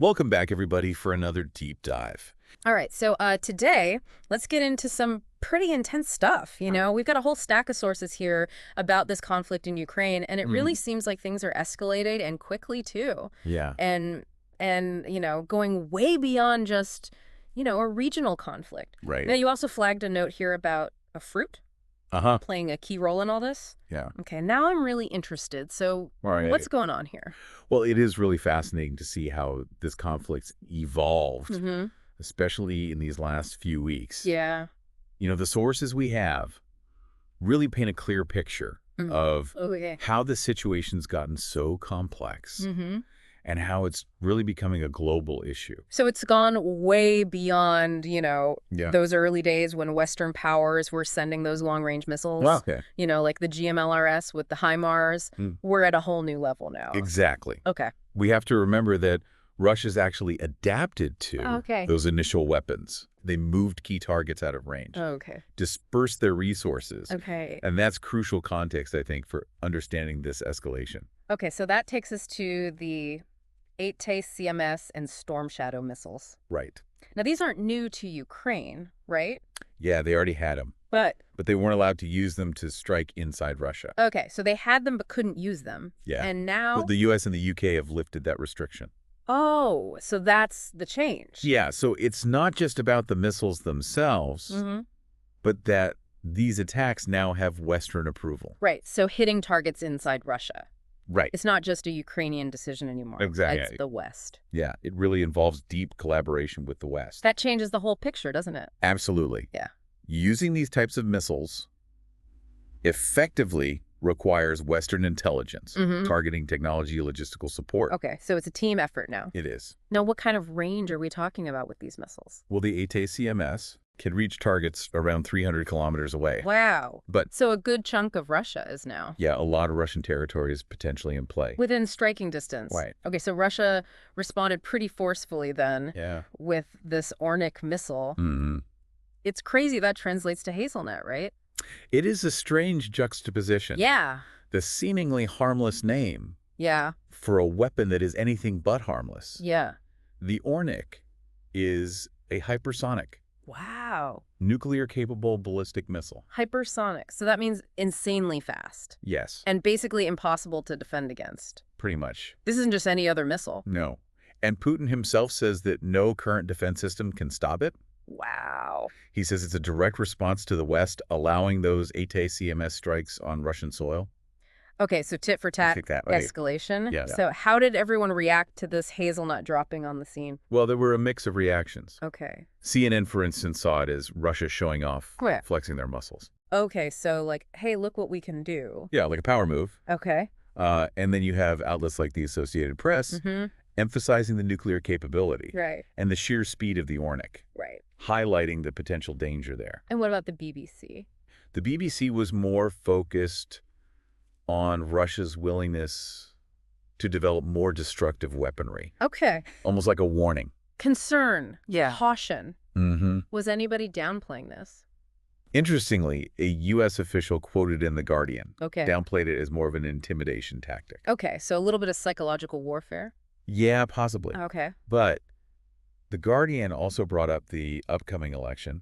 Welcome back, everybody, for another deep dive. All right, so today, let's get into some pretty intense stuff. We've got a whole stack of sources here about this conflict in Ukraine, and it really seems like things are escalating and quickly, too. Yeah. And going way beyond just, a regional conflict. Right. Now, you also flagged a note here about a fruit playing a key role in all this. Yeah. Okay, now I'm really interested. So what's going on here? Well, it is really fascinating to see how this conflict's evolved, especially in these last few weeks. Yeah. The sources we have really paint a clear picture of how the situation's gotten so complex and how it's really becoming a global issue. So it's gone way beyond, those early days when Western powers were sending those long-range missiles. Well, okay. Like the GMLRS with the HIMARS. We're at a whole new level now. Exactly. Okay. We have to remember that Russia's actually adapted to those initial weapons. They moved key targets out of range. Dispersed their resources. And that's crucial context, I think, for understanding this escalation. Okay, so that takes us to the 8T CMS and Storm Shadow missiles. Right. Now, these aren't new to Ukraine, right? Yeah, they already had them. But they weren't allowed to use them to strike inside Russia. Okay, so they had them but couldn't use them. Yeah. And now... Well, the U.S. and the U.K. have lifted that restriction. Oh, so that's the change. Yeah, so it's not just about the missiles themselves, but that these attacks now have Western approval. Right, so hitting targets inside Russia. Right. It's not just a Ukrainian decision anymore. Exactly. It's the West. Yeah, it really involves deep collaboration with the West. That changes the whole picture, doesn't it? Absolutely. Yeah. Using these types of missiles effectively requires Western intelligence, targeting technology, logistical support. Okay, so it's a team effort now. It is. Now, what kind of range are we talking about with these missiles? Well, the 8T CMS can reach targets around 300 kilometers away. Wow. But so a good chunk of Russia is now. Yeah, a lot of Russian territory is potentially in play. Within striking distance. Right. Okay, so Russia responded pretty forcefully then with this Ornik missile. It's crazy that translates to hazelnut, right? It is a strange juxtaposition. Yeah. The seemingly harmless name for a weapon that is anything but harmless. Yeah. The Ornik is a hypersonic. Wow. Nuclear-capable ballistic missile. Hypersonic. So that means insanely fast. Yes. And basically impossible to defend against. Pretty much. This isn't just any other missile. No. And Putin himself says that no current defense system can stop it. Wow. He says it's a direct response to the West allowing those 8T CMS strikes on Russian soil. Okay, so tit for tat escalation. Yeah. So how did everyone react to this hazelnut dropping on the scene? Well, there were a mix of reactions. Okay. CNN, for instance, saw it as Russia showing off, flexing their muscles. Okay, so like, hey, look what we can do. Yeah, like a power move. Okay. And then you have outlets like the Associated Press emphasizing the nuclear capability and the sheer speed of the Ornik, highlighting the potential danger there. And what about the BBC? The BBC was more focused on Russia's willingness to develop more destructive weaponry. Okay. Almost like a warning. Concern. Yeah. Caution. Was anybody downplaying this? Interestingly, a U.S. official quoted in The Guardian downplayed it as more of an intimidation tactic. Okay, so a little bit of psychological warfare? Yeah, possibly. Okay. But The Guardian also brought up the upcoming election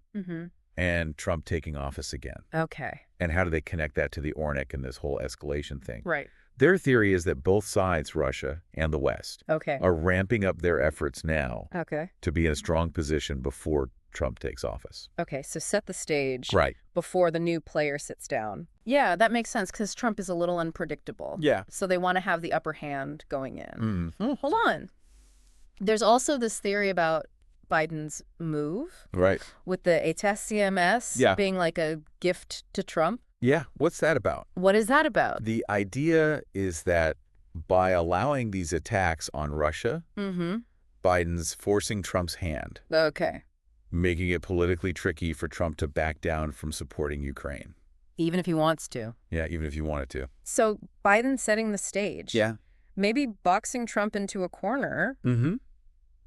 and Trump taking office again. Okay. And how do they connect that to the Ornik and this whole escalation thing? Right. Their theory is that both sides, Russia and the West, are ramping up their efforts now to be in a strong position before Trump takes office. Okay, so set the stage before the new player sits down. Yeah, that makes sense because Trump is a little unpredictable. Yeah. So they want to have the upper hand going in. Oh, hold on. There's also this theory about Biden's move. Right. With the 8T CMS being like a gift to Trump. Yeah. What's that about? What is that about? The idea is that by allowing these attacks on Russia, Biden's forcing Trump's hand. Okay. Making it politically tricky for Trump to back down from supporting Ukraine. Even if he wants to. Yeah, even if he wanted to. So Biden's setting the stage. Yeah. Maybe boxing Trump into a corner.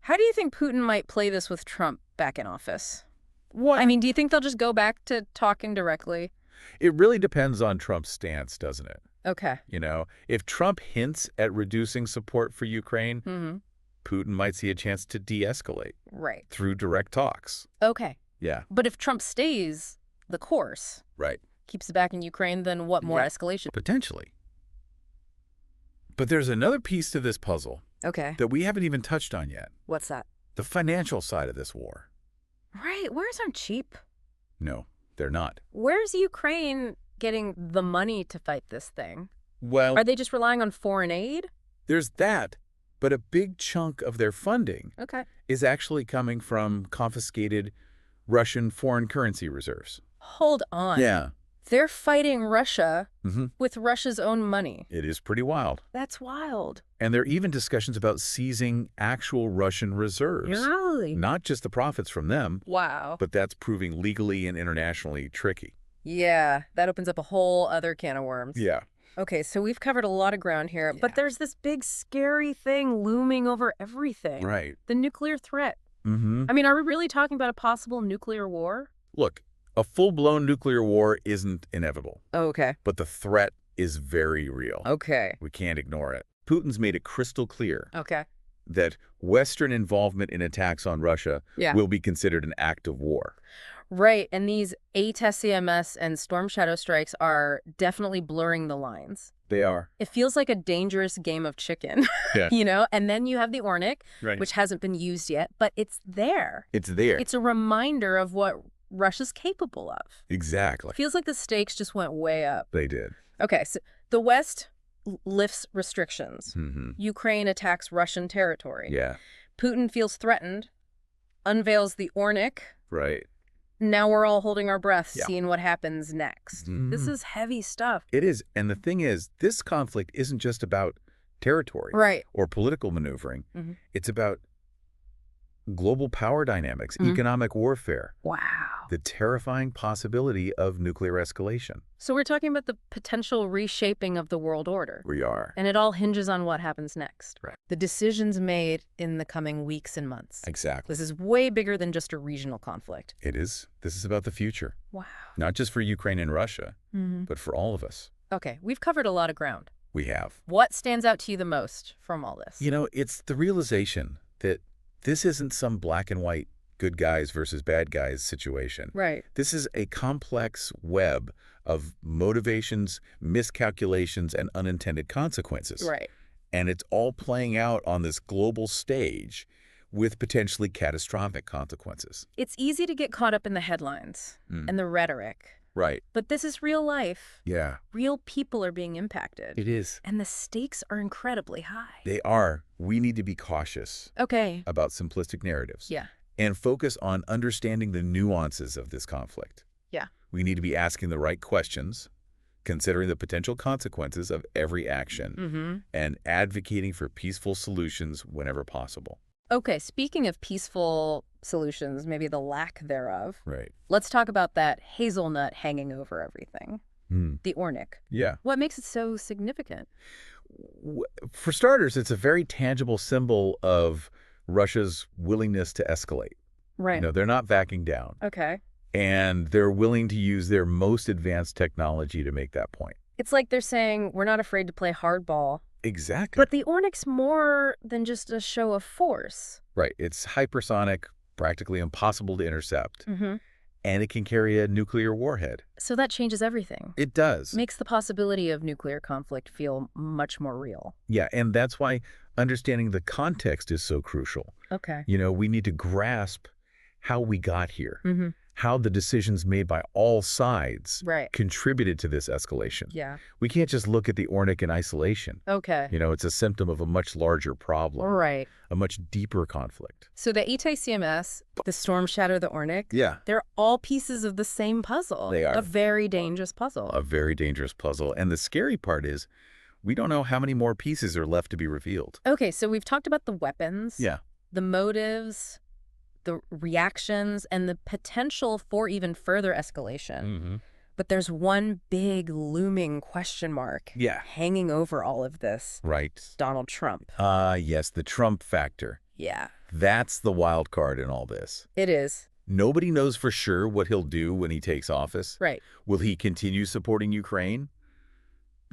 How do you think Putin might play this with Trump back in office? What? I mean, do you think they'll just go back to talking directly? It really depends on Trump's stance, doesn't it? Okay. If Trump hints at reducing support for Ukraine, Putin might see a chance to de-escalate. Right. Through direct talks. Okay. Yeah. But if Trump stays the course, right, keeps it back in Ukraine, then what more escalation? Potentially. But there's another piece to this puzzle that we haven't even touched on yet. What's that? The financial side of this war. Right. Wars aren't cheap. No, they're not. Where's Ukraine getting the money to fight this thing? Well, are they just relying on foreign aid? There's that, but a big chunk of their funding is actually coming from confiscated Russian foreign currency reserves. Hold on. Yeah. They're fighting Russia with Russia's own money. It is pretty wild. That's wild. And there are even discussions about seizing actual Russian reserves. Really? Not just the profits from them. Wow. But that's proving legally and internationally tricky. Yeah, that opens up a whole other can of worms. Yeah. Okay, so we've covered a lot of ground here, but there's this big scary thing looming over everything. Right. The nuclear threat. I mean, are we really talking about a possible nuclear war? Look, a full-blown nuclear war isn't inevitable. Okay. But the threat is very real. Okay. We can't ignore it. Putin's made it crystal clear that Western involvement in attacks on Russia will be considered an act of war. Right, and these ATACMS and Storm Shadow strikes are definitely blurring the lines. They are. It feels like a dangerous game of chicken, you know? And then you have the Ornik, which hasn't been used yet, but it's there. It's there. It's a reminder of what Russia's capable of. Exactly. Feels like the stakes just went way up. They did. Okay, so the West lifts restrictions. Ukraine attacks Russian territory. Yeah. Putin feels threatened, unveils the Ornik. Right. Now we're all holding our breath, seeing what happens next. This is heavy stuff. It is. And the thing is, this conflict isn't just about territory or political maneuvering. It's about global power dynamics, economic warfare. Wow. The terrifying possibility of nuclear escalation. So we're talking about the potential reshaping of the world order. We are. And it all hinges on what happens next. Right. The decisions made in the coming weeks and months. Exactly. This is way bigger than just a regional conflict. It is. This is about the future. Wow. Not just for Ukraine and Russia, but for all of us. Okay, we've covered a lot of ground. We have. What stands out to you the most from all this? You know, it's the realization that this isn't some black and white good guys versus bad guys situation. Right. This is a complex web of motivations, miscalculations, and unintended consequences. Right. And it's all playing out on this global stage with potentially catastrophic consequences. It's easy to get caught up in the headlines and the rhetoric. Right. But this is real life. Yeah. Real people are being impacted. It is. And the stakes are incredibly high. They are. We need to be cautious about simplistic narratives. Yeah. And focus on understanding the nuances of this conflict. Yeah. We need to be asking the right questions, considering the potential consequences of every action, and advocating for peaceful solutions whenever possible. Okay, speaking of peaceful solutions, maybe the lack thereof. Right. Let's talk about that hazelnut hanging over everything. The Ornik. Yeah. What makes it so significant? For starters, it's a very tangible symbol of Russia's willingness to escalate. Right. You know, they're not backing down. Okay. And they're willing to use their most advanced technology to make that point. It's like they're saying, we're not afraid to play hardball. Exactly. But the Ornik's more than just a show of force. Right. It's hypersonic, practically impossible to intercept. And it can carry a nuclear warhead. So that changes everything. It does. Makes the possibility of nuclear conflict feel much more real. Yeah, and that's why understanding the context is so crucial. Okay. You know, we need to grasp how we got here, how the decisions made by all sides contributed to this escalation. Yeah. We can't just look at the Ornik in isolation. Okay. You know, it's a symptom of a much larger problem. Right. A much deeper conflict. So the ATACMS, the Storm Shadow, the Ornik, they're all pieces of the same puzzle. They are. A very dangerous puzzle. A very dangerous puzzle. And the scary part is we don't know how many more pieces are left to be revealed. Okay, so we've talked about the weapons. Yeah. The motives, the reactions, and the potential for even further escalation. But there's one big looming question mark hanging over all of this. Right. Donald Trump. Yes, the Trump factor. Yeah. That's the wild card in all this. It is. Nobody knows for sure what he'll do when he takes office. Right. Will he continue supporting Ukraine?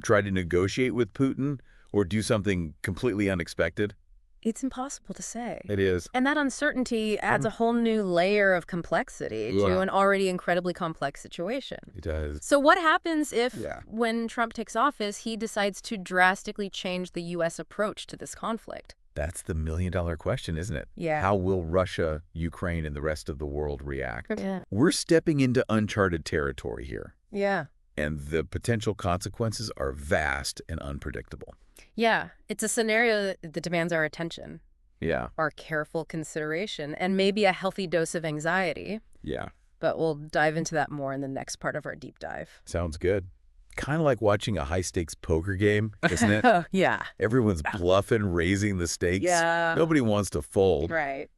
Try to negotiate with Putin? Or do something completely unexpected? It's impossible to say. It is. And that uncertainty adds a whole new layer of complexity to an already incredibly complex situation. It does. So what happens if, when Trump takes office, he decides to drastically change the U.S. approach to this conflict? That's the million-dollar question, isn't it? Yeah. How will Russia, Ukraine, and the rest of the world react? Yeah. We're stepping into uncharted territory here. Yeah. And the potential consequences are vast and unpredictable. Yeah. It's a scenario that demands our attention. Yeah. Our careful consideration, and maybe a healthy dose of anxiety. Yeah. But we'll dive into that more in the next part of our deep dive. Sounds good. Kind of like watching a high-stakes poker game, isn't it? Yeah. Everyone's bluffing, raising the stakes. Yeah. Nobody wants to fold. Right.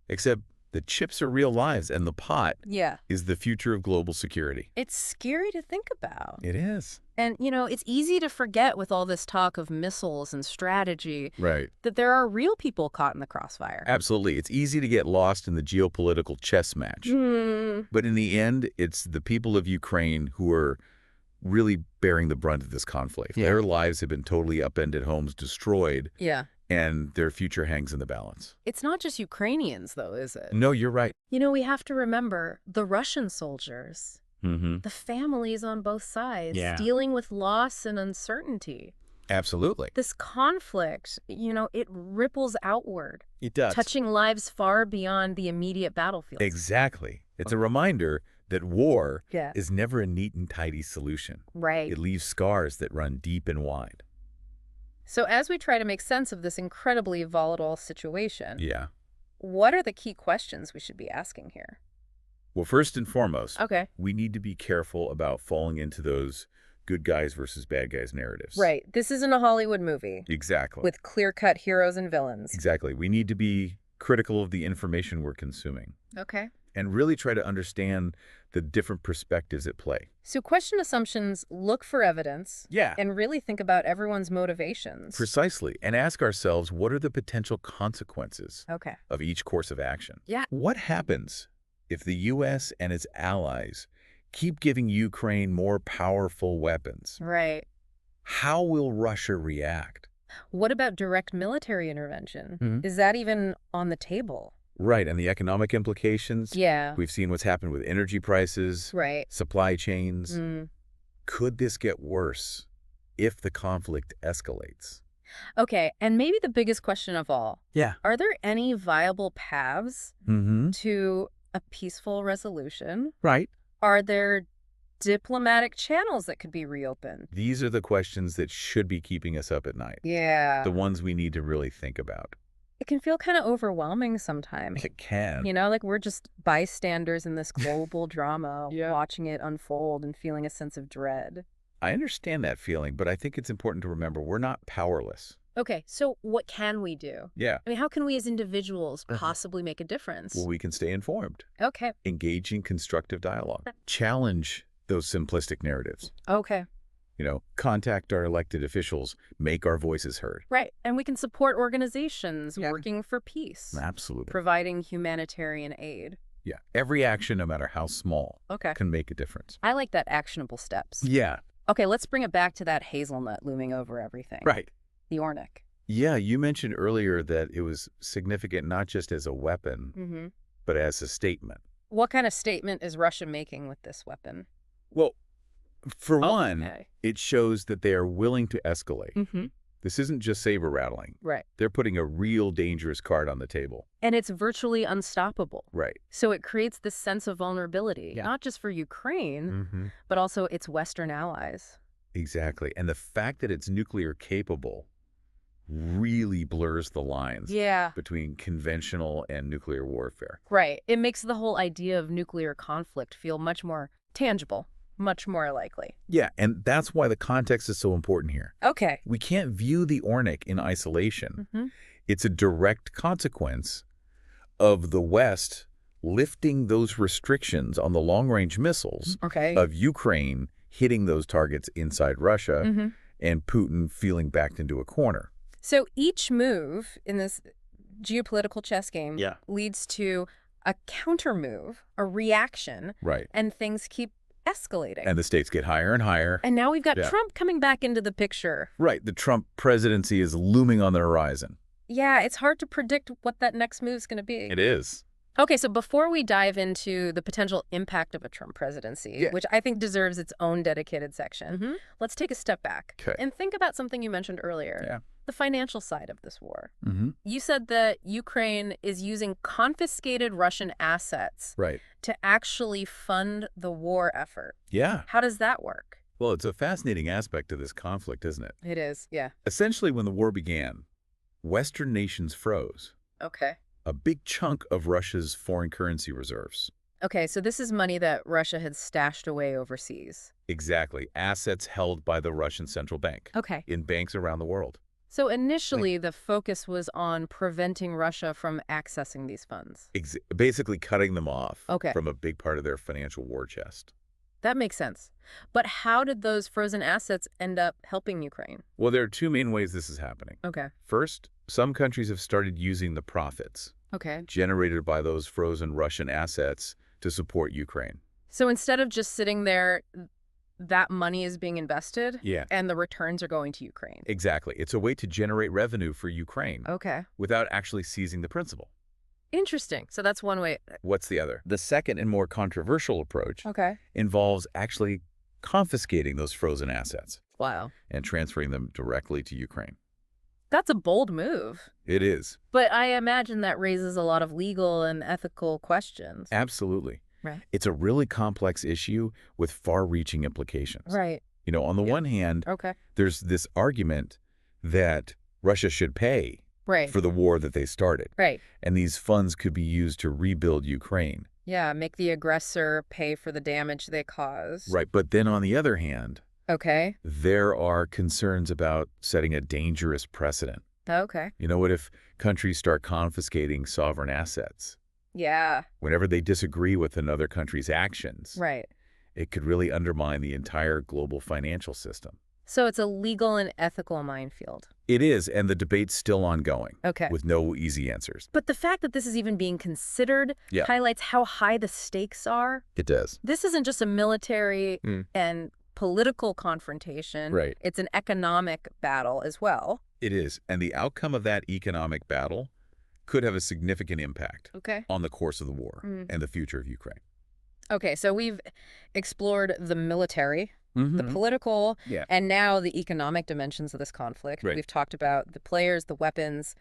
Except the chips are real lives, and the pot is the future of global security. It's scary to think about. It is. And, it's easy to forget with all this talk of missiles and strategy that there are real people caught in the crossfire. Absolutely. It's easy to get lost in the geopolitical chess match. But in the end, it's the people of Ukraine who are really bearing the brunt of this conflict. Their lives have been totally upended, homes destroyed. Yeah. And their future hangs in the balance. It's not just Ukrainians, though, is it? No, you're right. We have to remember the Russian soldiers, the families on both sides, dealing with loss and uncertainty. Absolutely. This conflict, it ripples outward. It does. Touching lives far beyond the immediate battlefield. Exactly. It's a reminder that war is never a neat and tidy solution. Right. It leaves scars that run deep and wide. So as we try to make sense of this incredibly volatile situation, what are the key questions we should be asking here? Well, first and foremost, okay, we need to be careful about falling into those good guys versus bad guys narratives. Right. This isn't a Hollywood movie. Exactly. With clear-cut heroes and villains. Exactly. We need to be critical of the information we're consuming. Okay. And really try to understand the different perspectives at play. So question assumptions, look for evidence. Yeah. And really think about everyone's motivations. Precisely. And ask ourselves, what are the potential consequences of each course of action? Yeah. What happens if the U.S. and its allies keep giving Ukraine more powerful weapons? Right. How will Russia react? What about direct military intervention? Is that even on the table? Right, and the economic implications. Yeah. We've seen what's happened with energy prices. Right. Supply chains. Could this get worse if the conflict escalates? Okay, and maybe the biggest question of all. Yeah. Are there any viable paths to a peaceful resolution? Right. Are there diplomatic channels that could be reopened? These are the questions that should be keeping us up at night. Yeah. The ones we need to really think about. It can feel kind of overwhelming sometimes. It can. Like we're just bystanders in this global drama, watching it unfold and feeling a sense of dread. I understand that feeling, but I think it's important to remember we're not powerless. Okay, so what can we do? Yeah. I mean, how can we as individuals possibly make a difference? Well, we can stay informed. Okay. Engage in constructive dialogue. Challenge those simplistic narratives. Okay. Contact our elected officials, make our voices heard. Right. And we can support organizations working for peace. Absolutely. Providing humanitarian aid. Yeah. Every action, no matter how small, can make a difference. I like that actionable steps. Yeah. Okay, let's bring it back to that hazelnut looming over everything. Right. The Ornik. Yeah, you mentioned earlier that it was significant not just as a weapon, but as a statement. What kind of statement is Russia making with this weapon? Well, for one, it shows that they are willing to escalate. This isn't just saber rattling. Right. They're putting a real dangerous card on the table. And it's virtually unstoppable. Right. So it creates this sense of vulnerability, not just for Ukraine, but also its Western allies. Exactly. And the fact that it's nuclear capable really blurs the lines between conventional and nuclear warfare. Right. It makes the whole idea of nuclear conflict feel much more tangible. Much more likely. Yeah, and that's why the context is so important here. Okay. We can't view the Ornik in isolation. It's a direct consequence of the West lifting those restrictions on the long-range missiles of Ukraine hitting those targets inside Russia and Putin feeling backed into a corner. So each move in this geopolitical chess game leads to a counter move, a reaction, and things keep escalating. And the stakes get higher and higher. And now we've got Trump coming back into the picture. Right. The Trump presidency is looming on the horizon. Yeah, it's hard to predict what that next move is going to be. It is. Okay, so before we dive into the potential impact of a Trump presidency, which I think deserves its own dedicated section, let's take a step back and think about something you mentioned earlier, the financial side of this war. You said that Ukraine is using confiscated Russian assets to actually fund the war effort. Yeah. How does that work? Well, it's a fascinating aspect of this conflict, isn't it? It is, yeah. Essentially, when the war began, Western nations froze. Okay. A big chunk of Russia's foreign currency reserves. Okay, so this is money that Russia had stashed away overseas. Exactly. Assets held by the Russian central bank. Okay. In banks around the world. So initially, the focus was on preventing Russia from accessing these funds. Basically cutting them off Okay. from a big part of their financial war chest. That makes sense. But how did those frozen assets end up helping Ukraine? Well, there are two main ways this is happening. Okay. First, some countries have started using the profits generated by those frozen Russian assets to support Ukraine. So instead of just sitting there, that money is being invested? Yeah. And the returns are going to Ukraine? Exactly. It's a way to generate revenue for Ukraine. Okay. Without actually seizing the principal. Interesting. So that's one way. What's the other? The second and more controversial approach involves actually confiscating those frozen assets. Wow. And transferring them directly to Ukraine. That's a bold move. It is. But I imagine that raises a lot of legal and ethical questions. Absolutely. Right. It's a really complex issue with far-reaching implications. Right. You know, on the one hand, there's this argument that Russia should pay for the war that they started. Right. And these funds could be used to rebuild Ukraine. Yeah, make the aggressor pay for the damage they caused. Right. But then on the other hand, there are concerns about setting a dangerous precedent. Okay. You know, what if countries start confiscating sovereign assets? Yeah. Whenever they disagree with another country's actions. Right. It could really undermine the entire global financial system. So it's a legal and ethical minefield. It is, and the debate's still ongoing. Okay. With no easy answers. But the fact that this is even being considered highlights how high the stakes are. It does. This isn't just a military and political confrontation. Right. It's an economic battle as well. It is, and the outcome of that economic battle could have a significant impact on the course of the war and the future of Ukraine. Okay, so we've explored the military, the political, and now the economic dimensions of this conflict. Right. We've talked about the players, the weapons,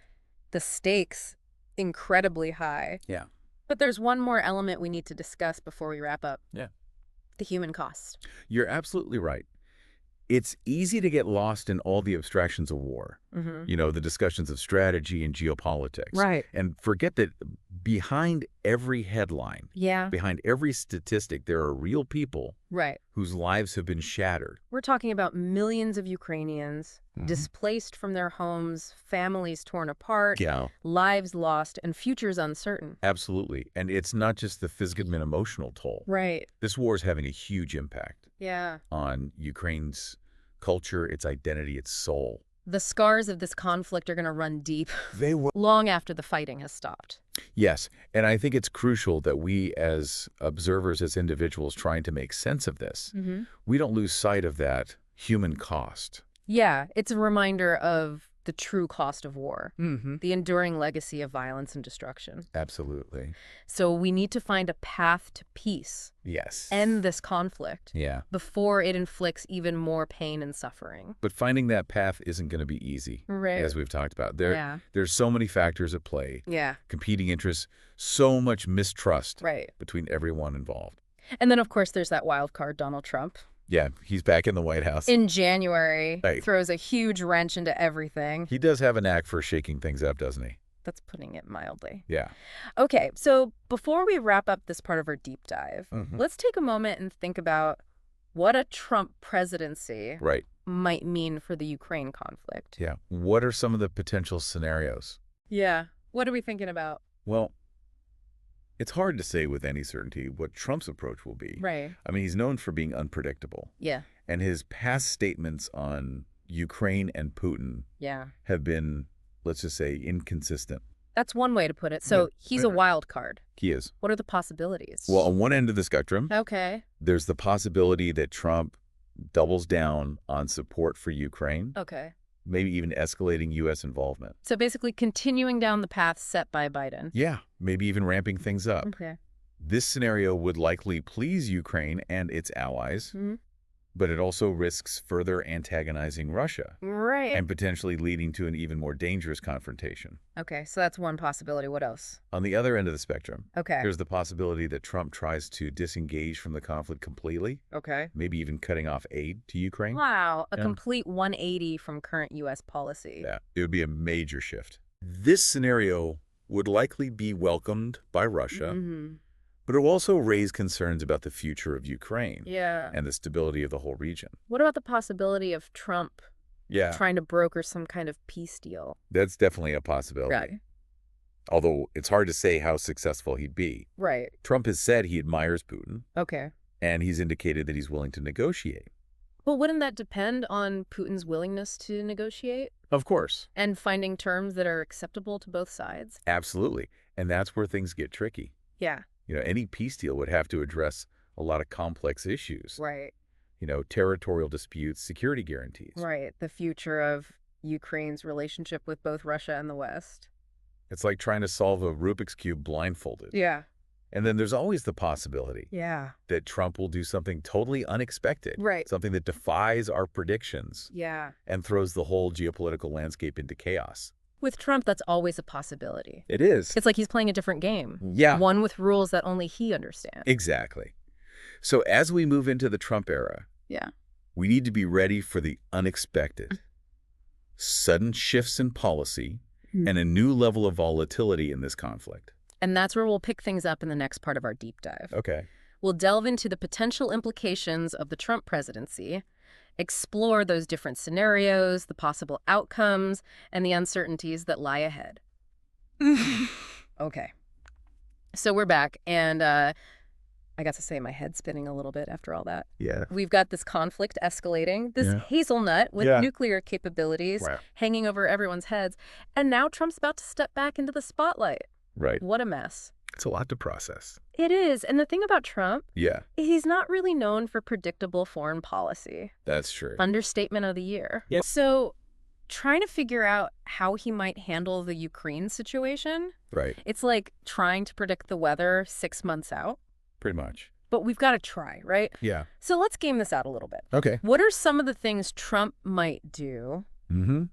the stakes, incredibly high. Yeah. But there's one more element we need to discuss before we wrap up. Yeah. The human cost. You're absolutely right. It's easy to get lost in all the abstractions of war, you know, the discussions of strategy and geopolitics. Right. And forget that behind every headline, behind every statistic, there are real people whose lives have been shattered. We're talking about millions of Ukrainians displaced from their homes, families torn apart, lives lost, and futures uncertain. Absolutely. And it's not just the physical and emotional toll. Right. This war is having a huge impact on Ukraine's culture, its identity, its soul. The scars of this conflict are going to run deep. They will. Long after the fighting has stopped. Yes, and I think it's crucial that we as observers, as individuals trying to make sense of this, we don't lose sight of that human cost. Yeah, it's a reminder of the true cost of war, the enduring legacy of violence and destruction. Absolutely. So we need to find a path to peace. Yes. End this conflict before it inflicts even more pain and suffering. But finding that path isn't going to be easy, as we've talked about. There's so many factors at play. Competing interests, so much mistrust between everyone involved. And then, of course, there's that wild card, Donald Trump. Yeah, he's back in the White House. In January, throws a huge wrench into everything. He does have a knack for shaking things up, doesn't he? That's putting it mildly. Yeah. Okay, so before we wrap up this part of our deep dive, let's take a moment and think about what a Trump presidency might mean for the Ukraine conflict. Yeah. What are some of the potential scenarios? Yeah. What are we thinking about? Well, it's hard to say with any certainty what Trump's approach will be. Right. I mean, he's known for being unpredictable. Yeah. And his past statements on Ukraine and Putin have been, let's just say, inconsistent. That's one way to put it. So he's a wild card. He is. What are the possibilities? Well, on one end of the spectrum, there's the possibility that Trump doubles down on support for Ukraine. maybe even escalating U.S. involvement. So basically continuing down the path set by Biden. Yeah, maybe even ramping things up. Okay. This scenario would likely please Ukraine and its allies, but it also risks further antagonizing Russia. Right. And potentially leading to an even more dangerous confrontation. Okay, so that's one possibility. What else? On the other end of the spectrum, okay, there's the possibility that Trump tries to disengage from the conflict completely. Okay. Maybe even cutting off aid to Ukraine. Wow, a complete 180 from current U.S. policy. Yeah, it would be a major shift. This scenario would likely be welcomed by Russia, but it will also raise concerns about the future of Ukraine and the stability of the whole region. What about the possibility of Trump trying to broker some kind of peace deal? That's definitely a possibility. Right. Although it's hard to say how successful he'd be. Right. Trump has said he admires Putin. Okay. And he's indicated that he's willing to negotiate. But wouldn't that depend on Putin's willingness to negotiate? Of course. And finding terms that are acceptable to both sides? Absolutely. And that's where things get tricky. Yeah. Any peace deal would have to address a lot of complex issues. Right. Territorial disputes, security guarantees. Right. The future of Ukraine's relationship with both Russia and the West. It's like trying to solve a Rubik's Cube blindfolded. Yeah. And then there's always the possibility that Trump will do something totally unexpected. Right. Something that defies our predictions. Yeah. And throws the whole geopolitical landscape into chaos. With Trump, that's always a possibility. It is. It's like he's playing a different game. Yeah. One with rules that only he understands. Exactly. So as we move into the Trump era, we need to be ready for the unexpected. Sudden shifts in policy and a new level of volatility in this conflict. And that's where we'll pick things up in the next part of our deep dive. Okay. We'll delve into the potential implications of the Trump presidency, explore those different scenarios, the possible outcomes, and the uncertainties that lie ahead. Okay. So we're back, and I got to say my head's spinning a little bit after all that. Yeah. We've got this conflict escalating, this hazelnut with nuclear capabilities hanging over everyone's heads, and now Trump's about to step back into the spotlight. Right. What a mess. It's a lot to process. It is. And the thing about Trump, he's not really known for predictable foreign policy. That's true. Understatement of the year. Yep. So trying to figure out how he might handle the Ukraine situation, it's like trying to predict the weather 6 months out. Pretty much. But we've got to try, right? Yeah. So let's game this out a little bit. Okay. What are some of the things Trump might do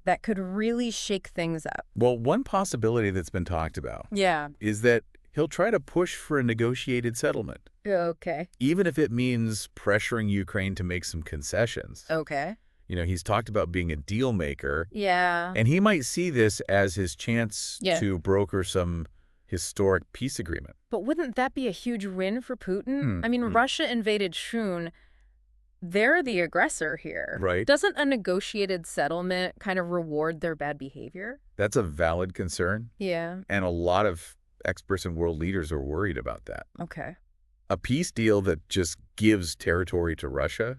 that could really shake things up? Well, one possibility that's been talked about is that he'll try to push for a negotiated settlement. Okay. Even if it means pressuring Ukraine to make some concessions. Okay. He's talked about being a deal maker. Yeah. And he might see this as his chance to broker some historic peace agreement. But wouldn't that be a huge win for Putin? I mean, Russia invaded Shun. They're the aggressor here. Right. Doesn't a negotiated settlement kind of reward their bad behavior? That's a valid concern. Yeah. And a lot of experts and world leaders are worried about that. Okay. A peace deal that just gives territory to Russia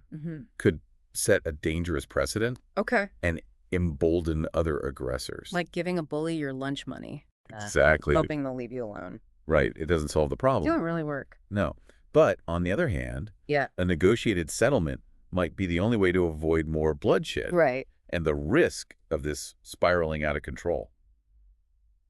could set a dangerous precedent. Okay. And embolden other aggressors. Like giving a bully your lunch money. Exactly. Hoping they'll leave you alone. Right. It doesn't solve the problem. It doesn't really work. No. But on the other hand, a negotiated settlement might be the only way to avoid more bloodshed. Right. And the risk of this spiraling out of control.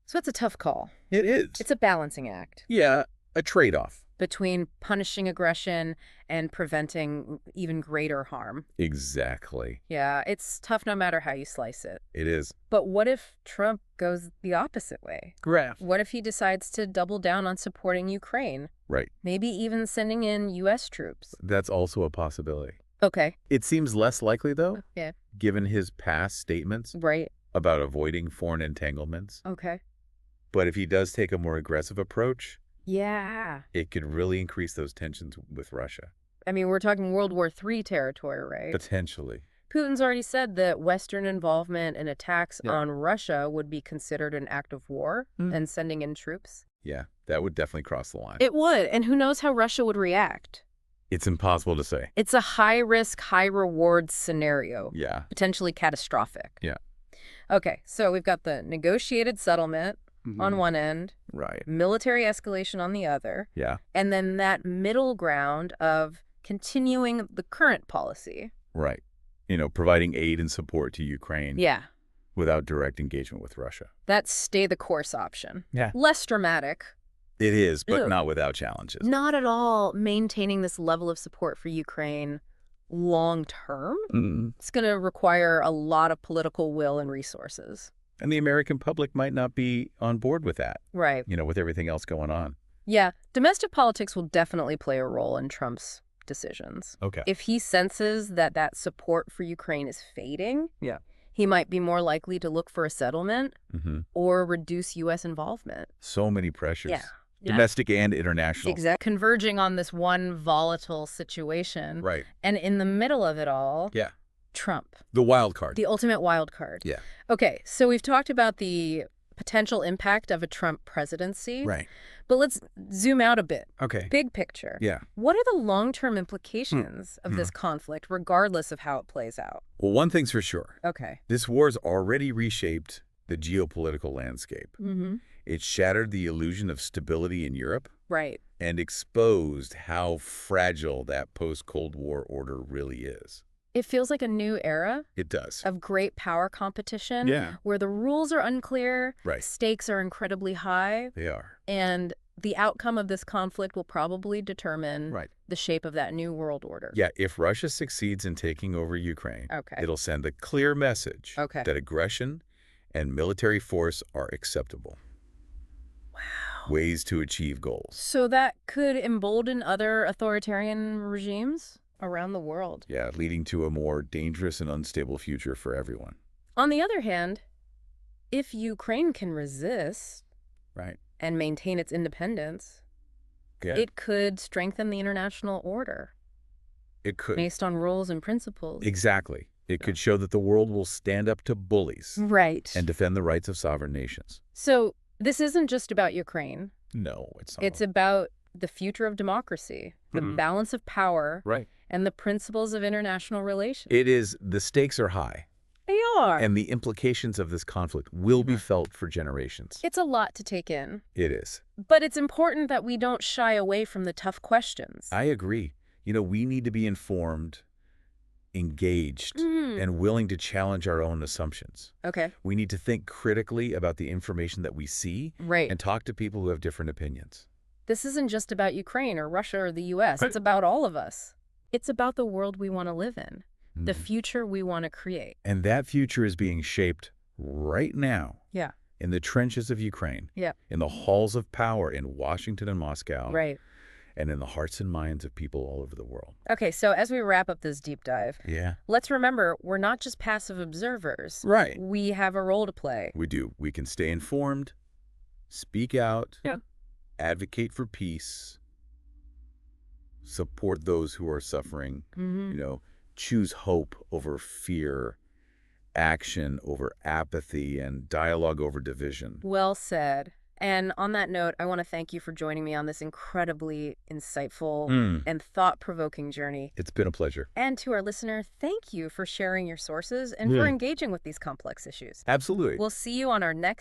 So it's a tough call. It is. It's a balancing act. Yeah, a trade-off. Between punishing aggression and preventing even greater harm. Exactly. Yeah, it's tough no matter how you slice it. It is. But what if Trump goes the opposite way? Graph. What if he decides to double down on supporting Ukraine? Right. Maybe even sending in U.S. troops. That's also a possibility. Okay. It seems less likely, though, Yeah. given his past statements about avoiding foreign entanglements. Okay. But if he does take a more aggressive approach, it could really increase those tensions with Russia. I mean, we're talking World War III territory, right? Potentially. Putin's already said that Western involvement and attacks on Russia would be considered an act of war and sending in troops. Yeah, that would definitely cross the line. It would, and who knows how Russia would react. It's impossible to say. It's a high-risk, high-reward scenario. Yeah. Potentially catastrophic. Yeah. Okay, so we've got the negotiated settlement on one end. Right. Military escalation on the other. Yeah. And then that middle ground of continuing the current policy. Right. Providing aid and support to Ukraine. Yeah. without direct engagement with Russia. That stay the course option. Yeah. Less dramatic. It is, but not without challenges. Not at all. Maintaining this level of support for Ukraine long term, it's going to require a lot of political will and resources. And the American public might not be on board with that. Right. With everything else going on. Yeah. Domestic politics will definitely play a role in Trump's decisions. Okay. If he senses that support for Ukraine is fading, he might be more likely to look for a settlement or reduce U.S. involvement. So many pressures. Yeah. Domestic and international. Exactly. Converging on this one volatile situation. Right. And in the middle of it all, Trump. The wild card. The ultimate wild card. Yeah. Okay, so we've talked about the potential impact of a Trump presidency. Right. But let's zoom out a bit. Okay. Big picture. Yeah. What are the long-term implications of this conflict, regardless of how it plays out? Well, one thing's for sure. Okay. This war's already reshaped the geopolitical landscape. It shattered the illusion of stability in Europe. Right. And exposed how fragile that post-Cold War order really is. It feels like a new era. It does. Of great power competition. Yeah. Where the rules are unclear. Right. Stakes are incredibly high. They are. And the outcome of this conflict will probably determine the shape of that new world order. Yeah, if Russia succeeds in taking over Ukraine, it'll send a clear message that aggression and military force are acceptable. Wow. Ways to achieve goals. So that could embolden other authoritarian regimes around the world. Yeah, leading to a more dangerous and unstable future for everyone. On the other hand, if Ukraine can resist and maintain its independence, it could strengthen the international order. It could. Based on rules and principles. Exactly. It could show that the world will stand up to bullies. Right. And defend the rights of sovereign nations. So this isn't just about Ukraine. No, it's not. It's about the future of democracy, the balance of power, and the principles of international relations. It is. The stakes are high. They are. And the implications of this conflict will be felt for generations. It's a lot to take in. It is. But it's important that we don't shy away from the tough questions. I agree. We need to be informed, engaged, and willing to challenge our own assumptions. Okay. We need to think critically about the information that we see and talk to people who have different opinions. This isn't just about Ukraine or Russia or the U.S. It's about all of us. It's about the world we want to live in, the future we want to create. And that future is being shaped right now in the trenches of Ukraine, in the halls of power in Washington and Moscow, and in the hearts and minds of people all over the world. Okay, so as we wrap up this deep dive, let's remember we're not just passive observers. Right. We have a role to play. We do. We can stay informed, speak out, advocate for peace, support those who are suffering, choose hope over fear, action over apathy, and dialogue over division. Well said. And on that note, I want to thank you for joining me on this incredibly insightful and thought-provoking journey. It's been a pleasure. And to our listener, thank you for sharing your sources and for engaging with these complex issues. Absolutely. We'll see you on our next